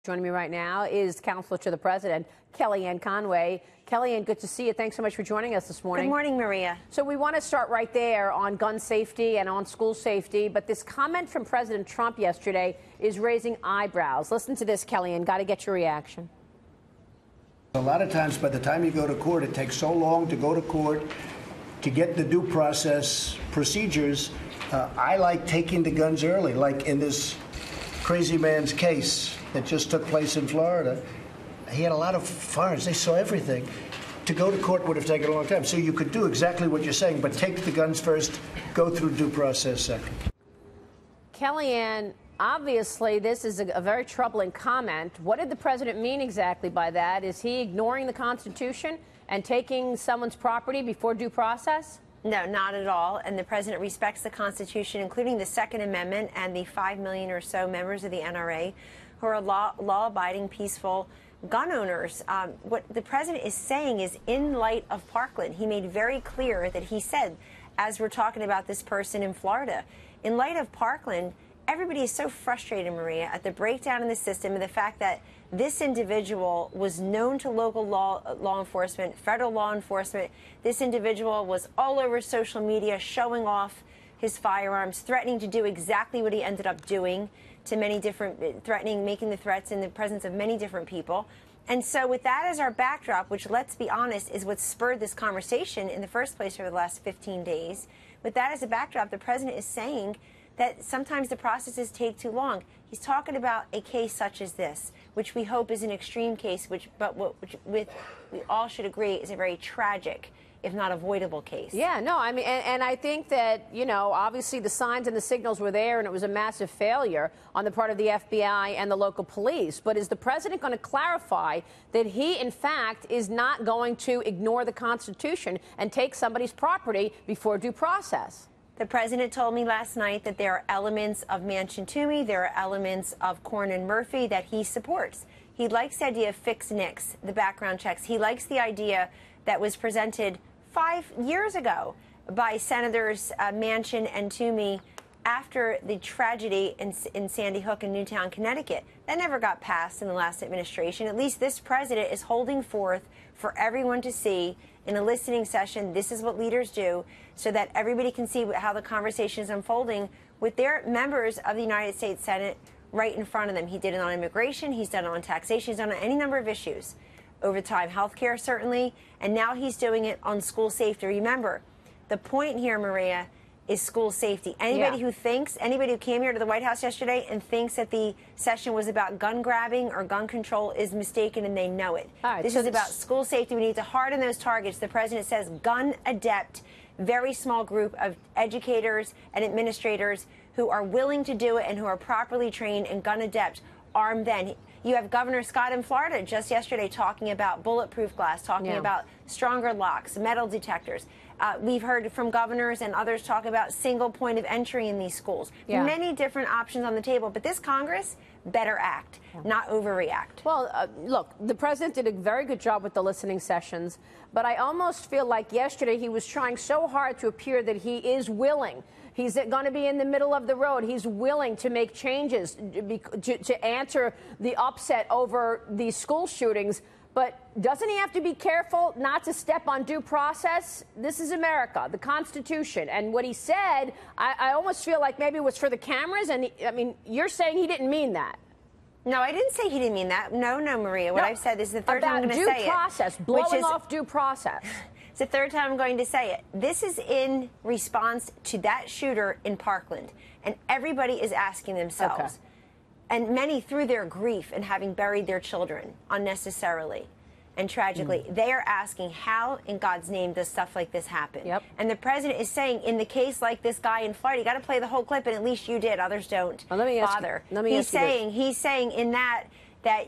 Joining me right now is Counselor to the President, Kellyanne Conway. Kellyanne, good to see you. Thanks so much for joining us this morning. Good morning, Maria. So we want to start right there on gun safety and on school safety, but this comment from President Trump yesterday is raising eyebrows. Listen to this, Kellyanne. Got to get your reaction. A lot of times, by the time you go to court, it takes so long to go to court to get the due process procedures. I like taking the guns early, like in this crazy man's case that just took place in Florida. He had a lot of firearms. They saw everything. To go to court would have taken a long time. So you could do exactly what you're saying, but take the guns first, go through due process second. Kellyanne, obviously this is a very troubling comment. What did the president mean exactly by that? Is he ignoring the Constitution and taking someone's property before due process? No, not at all. And the president respects the Constitution, including the Second Amendment and the 5 million or so members of the NRA who are law-abiding, peaceful gun owners. What the president is saying is, in light of Parkland, he made very clear that he said, as we're talking about this person in Florida, in light of Parkland, everybody is so frustrated, Maria, at the breakdown in the system and the fact that this individual was known to local law enforcement, federal law enforcement. This individual was all over social media showing off his firearms, threatening to do exactly what he ended up doing to many different, making the threats in the presence of many different people. And so with that as our backdrop, which, let's be honest, is what spurred this conversation in the first place over the last 15 days, with that as a backdrop, the president is saying that sometimes the processes take too long. He's talking about a case such as this, which we hope is an extreme case, which we all should agree is a very tragic, if not avoidable case. Yeah, no, I mean, and I think that, you know, obviously the signs and the signals were there, and it was a massive failure on the part of the FBI and the local police. But is the president going to clarify that he, in fact, is not going to ignore the Constitution and take somebody's property before due process? The president told me last night that there are elements of Manchin-Toomey, there are elements of Cornyn Murphy that he supports. He likes the idea of fix NICS, the background checks. He likes the idea that was presented 5 years ago by Senators Manchin and Toomey after the tragedy in Sandy Hook in Newtown, Connecticut. That never got passed in the last administration. At least this president is holding forth for everyone to see in a listening session. This is what leaders do, so that everybody can see how the conversation is unfolding with their members of the United States Senate right in front of them. He did it on immigration. He's done it on taxation. He's done it on any number of issues over time, healthcare certainly, and now he's doing it on school safety. Remember, the point here, Maria, is school safety. Anybody who came here to the White House yesterday and thinks that the session was about gun grabbing or gun control is mistaken, and they know it. All right, this is about school safety. We need to harden those targets. The president says gun adept, very small group of educators and administrators who are willing to do it and who are properly trained and gun adept. Arm then. You have Governor Scott in Florida just yesterday talking about bulletproof glass, talking about stronger locks, metal detectors. We've heard from governors and others talk about single point of entry in these schools. Many different options on the table. But this Congress better act, not overreact. Well, look, the president did a very good job with the listening sessions, but I almost feel like yesterday he was trying so hard to appear that he is willing. He's going to be in the middle of the road. He's willing to make changes to answer the upset over these school shootings. But doesn't he have to be careful not to step on due process? This is America, the Constitution. And what he said, I almost feel like maybe it was for the cameras. And I mean, you're saying he didn't mean that. No, I didn't say he didn't mean that. No, Maria. What I've said, this is the third time I'm going to say it. About due process, blowing off due process. It's the third time I'm going to say it. This is in response to that shooter in Parkland. And everybody is asking themselves, and many through their grief and having buried their children unnecessarily and tragically, they are asking, how in God's name does stuff like this happen? And the president is saying, in the case like this guy in Florida, you got to play the whole clip, and at least you did. Others don't. Well, let me bother. He's saying in that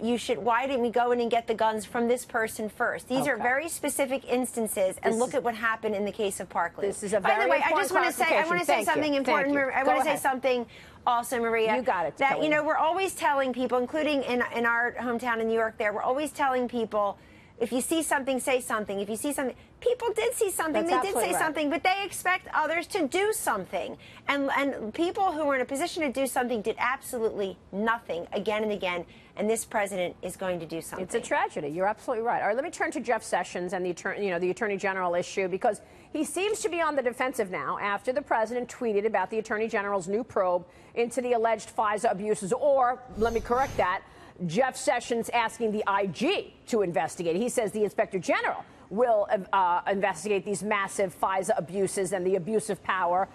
you should, why didn't we go in and get the guns from this person first? These are very specific instances, and look at what happened in the case of Parkland. This is a very important I just want to say something important. I want to say something also, Maria. You got it. That, we're always telling people, including in our hometown in New York we're always telling people if you see something, say something. If you see something, people did see something. That's they did say absolutely right. something, but they expect others to do something. And people who were in a position to do something did absolutely nothing again and again. And this president is going to do something. It's a tragedy. You're absolutely right. All right, let me turn to Jeff Sessions and the Attorney General issue, because he seems to be on the defensive now after the president tweeted about the Attorney General's new probe into the alleged FISA abuses. Or, let me correct that, Jeff Sessions asking the IG to investigate. He says the Inspector General will investigate these massive FISA abuses and the abuse of power.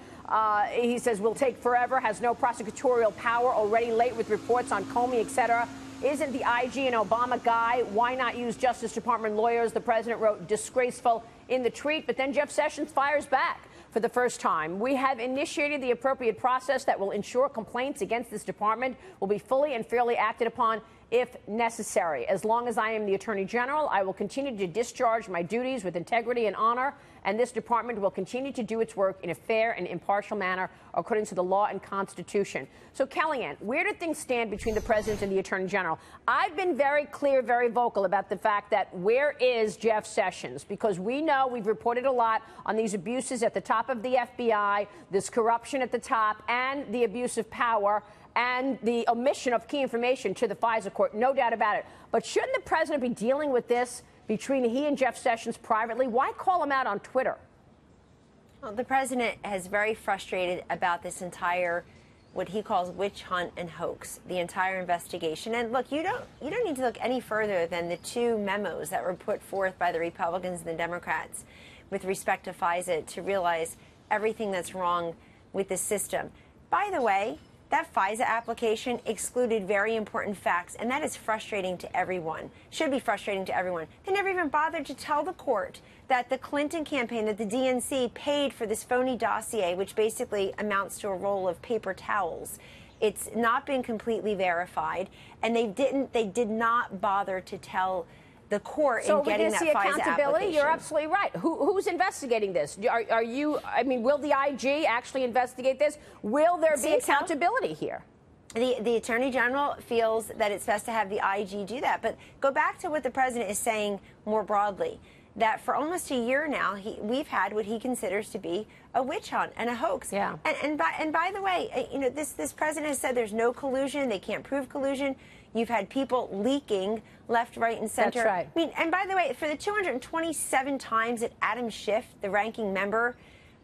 He says will take forever, has no prosecutorial power, already late with reports on Comey, etc. Isn't the IG an Obama guy? Why not use Justice Department lawyers? The president wrote disgraceful in the tweet, but then Jeff Sessions fires back. For the first time, we have initiated the appropriate process that will ensure complaints against this department will be fully and fairly acted upon if necessary. As long as I am the Attorney General, I will continue to discharge my duties with integrity and honor, and this department will continue to do its work in a fair and impartial manner according to the law and Constitution. So, Kellyanne, where do things stand between the President and the Attorney General? I've been very clear, very vocal about the fact that where is Jeff Sessions? Because we know, we've reported a lot on these abuses at the top of the FBI, this corruption at the top, and the abuse of power, and the omission of key information to the FISA court, no doubt about it. But shouldn't the president be dealing with this between he and Jeff Sessions privately? Why call him out on Twitter? Well, the president is very frustrated about this entire, what he calls witch hunt and hoax, the entire investigation. And look, you don't need to look any further than the two memos that were put forth by the Republicans and the Democrats with respect to FISA to realize everything that's wrong with the system. By the way, that FISA application excluded very important facts, and that is frustrating to everyone. Should be frustrating to everyone. They never even bothered to tell the court that the Clinton campaign, that the DNC paid for this phony dossier, which basically amounts to a roll of paper towels. It's not been completely verified, and they did not bother to tell the court in getting that FISA accountability? application. You're absolutely right. Who's investigating this? Are you? I mean, will the IG actually investigate this? Will there be accountability here? The Attorney General feels that it's best to have the IG do that. But go back to what the president is saying more broadly, that for almost a year now, we've had what he considers to be a witch hunt and a hoax. Yeah. And by the way, this president has said there's no collusion. They can't prove collusion. You've had people leaking left, right, and center. That's right. I mean, and by the way, for the 227 times that Adam Schiff, the ranking member,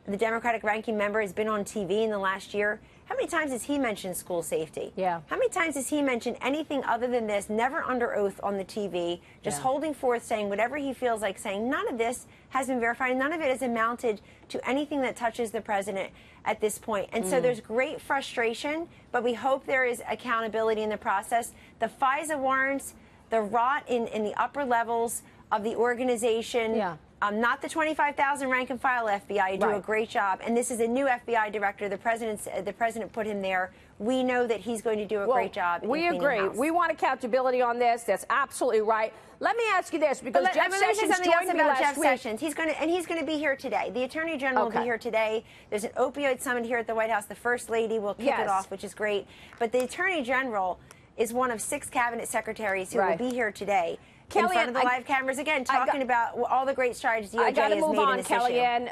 the Democratic ranking member, has been on TV in the last year, how many times has he mentioned school safety? Yeah. How many times has he mentioned anything other than this, never under oath on the TV, just holding forth, saying whatever he feels like saying? None of this has been verified. None of it has amounted to anything that touches the president at this point. And so there's great frustration, but we hope there is accountability in the process. The FISA warrants, the rot in the upper levels of the organization, not the 25,000 rank and file FBI do a great job. And this is a new FBI director. The president put him there. We know that he's going to do a great job. We agree. We want accountability on this. That's absolutely right. Let me ask you this, because Jeff Sessions joined me last week. Sessions. He's going to be here today. The Attorney General will be here today. There's an opioid summit here at the White House. The First Lady will kick it off, which is great. But the Attorney General is one of 6 cabinet secretaries who will be here today. In front of the live cameras again, talking about all the great strides DOJ has made in this issue. Kellyanne.